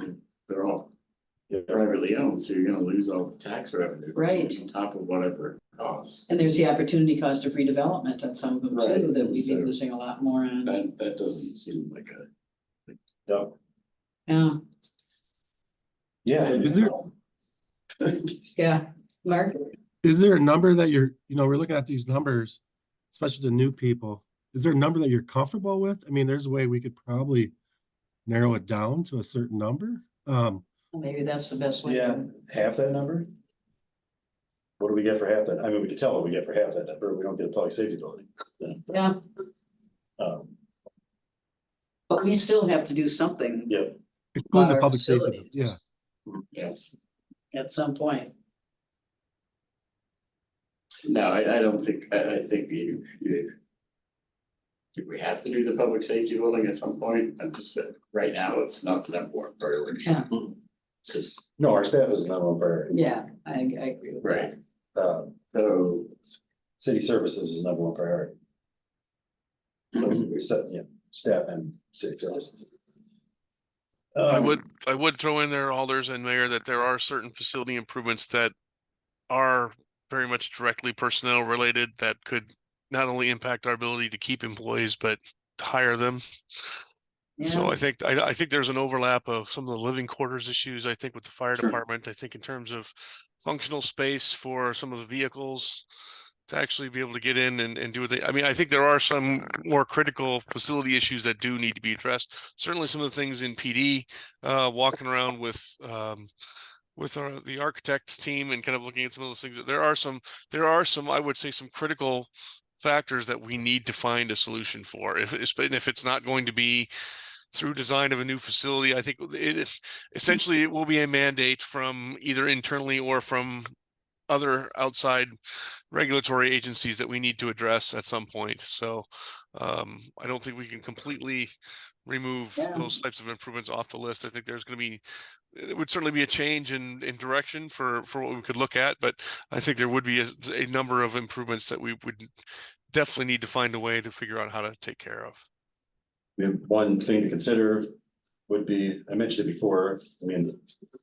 they're all privately owned, so you're gonna lose all the tax revenue. Right. On top of whatever it costs. And there's the opportunity cost of redevelopment on some of them too, Right, that we'd be so- losing a lot more on. That doesn't seem like No. Yeah, Yeah. Is there- yeah, Mark, Is there a number that we're looking at these numbers, especially the new people. Is there a number that you're comfortable with? I mean, there's a way we could probably narrow it down to a certain number. Maybe that's the best way. Yeah, half that number? What do we get for half that? I mean, we can tell what we get for half that number. We don't get a public safety building. Yeah, Um, but we still have to do something Yep. Excluding our the public safety, facilities. yeah. Yeah, at some point. no, I don't think, I think do we have to do the public safety building at some point? I'm just saying, right now, it's not the number one priority. Yeah. Because, No, our staff is the number one priority. Yeah, I agree with that. right, so, City services is number one priority. So we said, yeah, staff and city services. I would throw in there, Alders and Mayor, that there are certain facility improvements that are very much directly personnel related that could not only impact our ability to keep employees, but to hire them. So Yeah. I think there's an overlap of some of the living quarters issues, I think with the fire Sure. department. I think in terms of functional space for some of the vehicles to actually be able to get in and do what they, I mean, I think there are some more critical facility issues that do need to be addressed. Certainly some of the things in PD, walking around with the architect team and kind of looking at some of those things. There are some, I would say, some critical factors that we need to find a solution for. If it's not going to be through design of a new facility, I think essentially it will be a mandate from either internally or from other outside regulatory agencies that we need to address at some point. So I don't think we can completely remove those types of improvements off the list. I think there's going to be, it would certainly be a change in direction for what we could look at, but I think there would be a number of improvements that we would definitely need to find a way to figure out how to take care of. I mean, one thing to consider would be, I mentioned it before, I mean,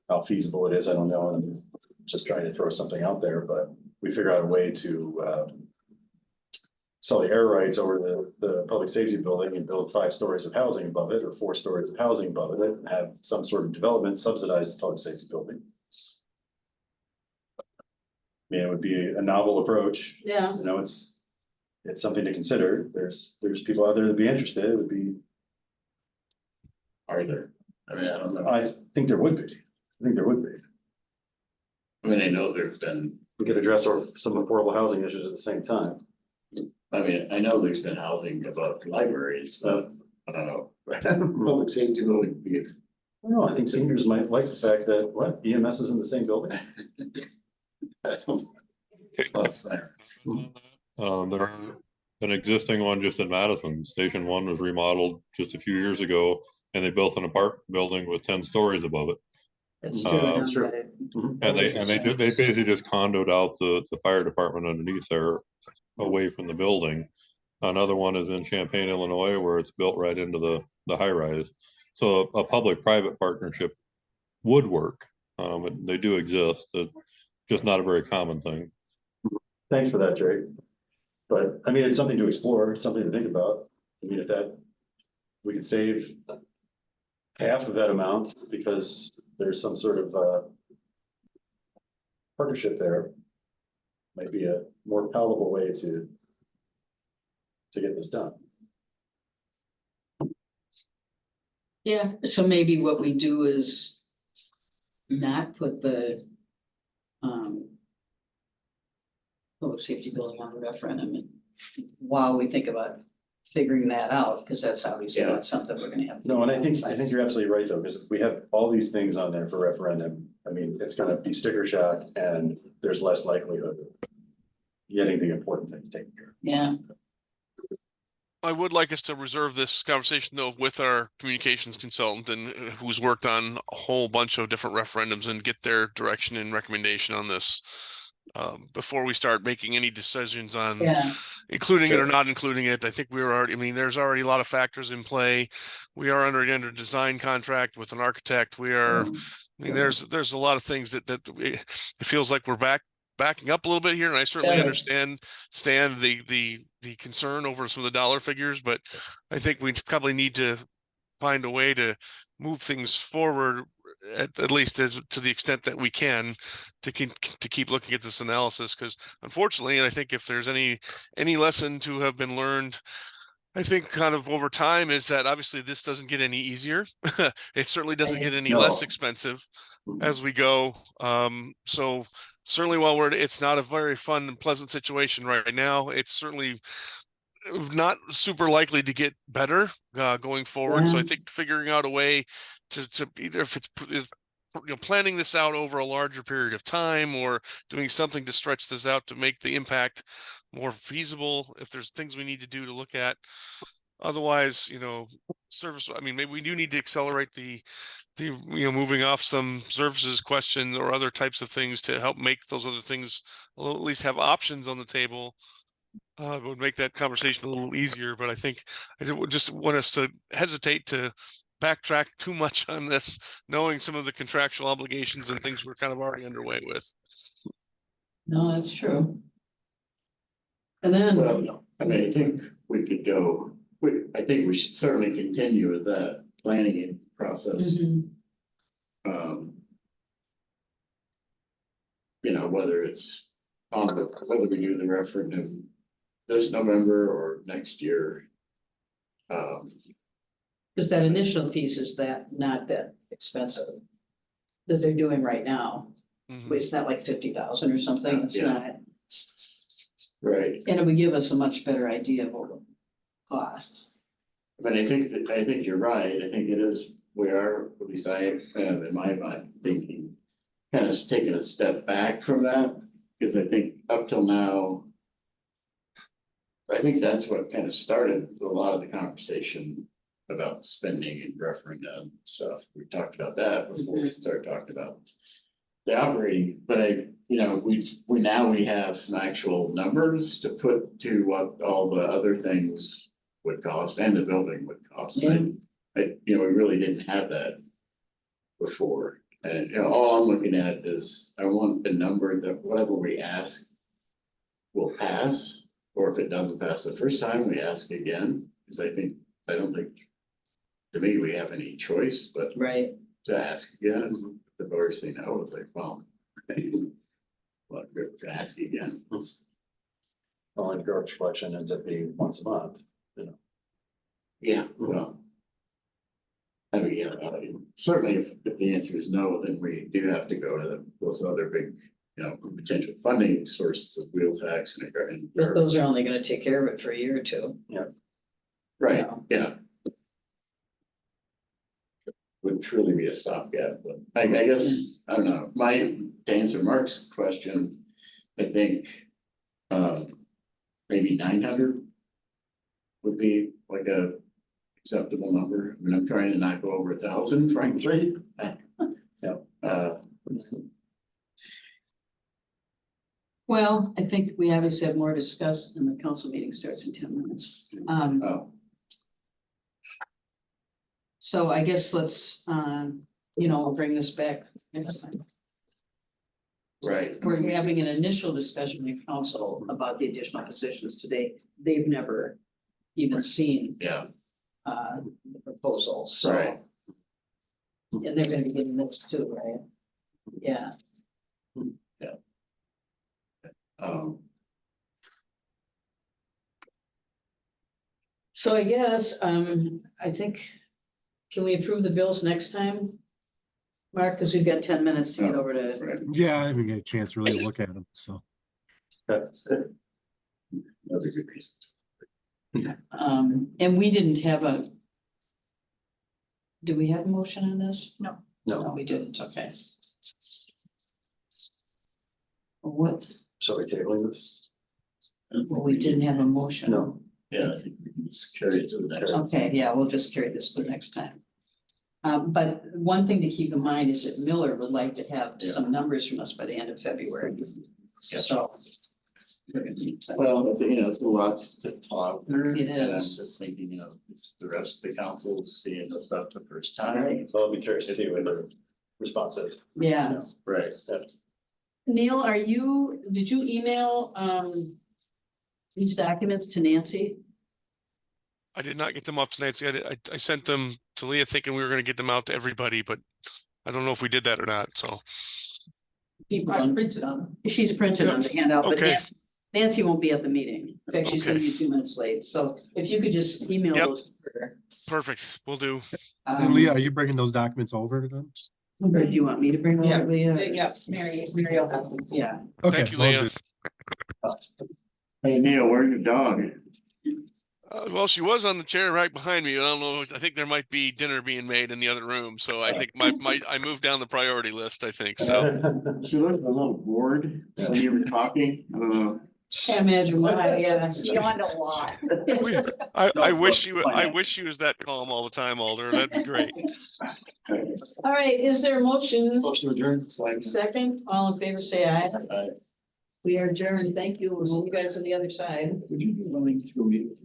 how feasible it is, I don't know, and I'm just trying to throw something out there, but we figure out a way to sell the air rights over the public safety building and build 5 stories of housing above it or 4 stories of housing above it and have some sort of development subsidize the public safety building. I mean, it would be a novel approach. Yeah. You know, it's something to consider. There's people out there that'd be interested. It would be. are there? I mean, I don't know. I think there would be. I mean, I know there's been, We could address some affordable housing issues at the same time. I mean, I know there's been housing above libraries, but I don't know. Public safety building, No, I think seniors might like the fact that EMS is in the same building. I don't. Love sirens. There's an existing one just in Madison. Station 1 was remodeled just a few years ago, and they built an apartment building with 10 stories above it. That's That's true. true. And they basically just condoed out the fire department underneath there, away from the building. Another one is in Champaign, Illinois, where it's built right into the high rise. So a public-private partnership would work. They do exist. It's just not a very common thing. Thanks for that, Jerry. But I mean, it's something to explore, it's something to think about. I mean, if we could save half of that amount because there's some sort of partnership there, might be a more palatable way to get this done. Yeah, so maybe what we do is not put the public safety building on the referendum and while we think about figuring that out, because that's obviously not something we're gonna have. No, and I think you're absolutely right, though, because we have all these things on there for referendum. I mean, it's gonna be sticker shock and there's less likelihood of getting the important things taken care of. Yeah, I would like us to reserve this conversation though with our communications consultant and who's worked on a whole bunch of different referendums and get their direction and recommendation on this before we start making any decisions on including it or not including it. I think there's already a lot of factors in play. We are under design contract with an architect. There's a lot of things that it feels like we're backing up a little bit here, and I certainly understand the concern over some of the dollar figures, but I think we probably need to find a way to move things forward at least to the extent that we can to keep looking at this analysis, because unfortunately, I think if there's any lesson to have been learned I think kind of over time is that obviously this doesn't get any easier. It certainly doesn't get any less No. expensive as we go. So certainly while it's not a very fun and pleasant situation right now, it's certainly not super likely to get better going forward. So I Yeah. think figuring out a way to either if it's planning this out over a larger period of time or doing something to stretch this out to make the impact more feasible, if there's things we need to do to look at. Otherwise, service, I mean, maybe we do need to accelerate the moving off some services questions or other types of things to help make those other things at least have options on the table. It would make that conversation a little easier, but I think I would just want us to hesitate to backtrack too much on this, knowing some of the contractual obligations and things we're kind of already underway with. No, that's true. And then, Well, I mean, I think we could go, I think we should certainly continue with that planning process. Mhm. Whether it's whether we do the referendum this November or next year. because that initial piece is not that expensive that they're doing right now. Mhm. It's not like 50,000 or something. It's Yeah. not, Right, and it would give us a much better idea of what it costs. but I think you're right, I think it is, we are, at least I am in my mind thinking. Kind of taking a step back from that, because I think up till now. I think that's what kind of started a lot of the conversation about spending and referendum stuff. We talked about that before we started talking about. The operating, but we have some actual numbers to put to what all the other things would cost and the building would cost. Yeah. We really didn't have that before. And all I'm looking at is I want the number that whatever we ask will pass, or if it doesn't pass the first time, we ask again, because I don't think to me, we have any choice but Right. to ask again. If the voters say no, it's like, well, well, we're gonna ask again. Well, and garbage collection ends up being once a month, Yeah, well. I mean, certainly if the answer is no, then we do have to go to those other big, potential funding sources of wheel tax and. But those are only gonna take care of it for a year or two. Right, yeah. Would truly be a stopgap, but I guess, I don't know, to answer Mark's question, I think. Maybe 900. Would be like a acceptable number, I mean, I'm trying to not go over 1,000, frankly. Well, I think we obviously have more to discuss and the council meeting starts in 10 minutes. Oh, So I guess let's, we'll bring this back next time. right. We're having an initial discussion with council about the additional positions today. They've never even seen Yeah, the proposal, so. Right. And they're gonna be getting those too, right? Yeah, so I guess, I think, can we approve the bills next time? Mark, because we've got 10 minutes to get over to, right. Yeah, I didn't get a chance to really look at them, so. That's it. Another good reason. and we didn't have a. Do we have a motion on this? No, no, we didn't, okay. What? so we tabling this? Well, we didn't have a motion. No. Yeah, I think we can just carry it to the next. Okay, yeah, we'll just carry this to the next time. But one thing to keep in mind is that Miller would like to have some numbers from us by the end of February. Yeah. So. Well, it's a lot to talk through. It And I'm is. just thinking, it's the rest of the council seeing the stuff the first time. Right. So I'll be curious to see what the response is. Yeah. Right. Neil, did you email these documents to Nancy? I did not get them off tonight. So I sent them to Leah thinking we were going to get them out to everybody, but I don't know if we did that or not. So People printed them. She's printed them to hand out, but Okay. Nancy won't be at the meeting. In fact, she's gonna be Okay. 2 minutes late. So if you could just email Yep. those to her. Perfect, we will do. And Leah, are you bringing those documents over then? Or do you want me to bring Yeah. over, Leah? Yeah, Mary will have them. Yeah. Okay. Thank you, will Leah. do. Hey Neil, where's your dog? Well, she was on the chair right behind me. I don't know. I think there might be dinner being made in the other room. So I think I moved down the priority list, I think. So She looked a little bored when you were talking. I don't know. Can't imagine why, yeah. Yawned a lot. I wish she was that calm all the time, Alder. That'd be great. All right, is there a motion? Motion adjourned. Second, all in favor, say aye. Aye. We are adjourned. Thank you. We'll see you guys on the other side. Would you be willing to go meet with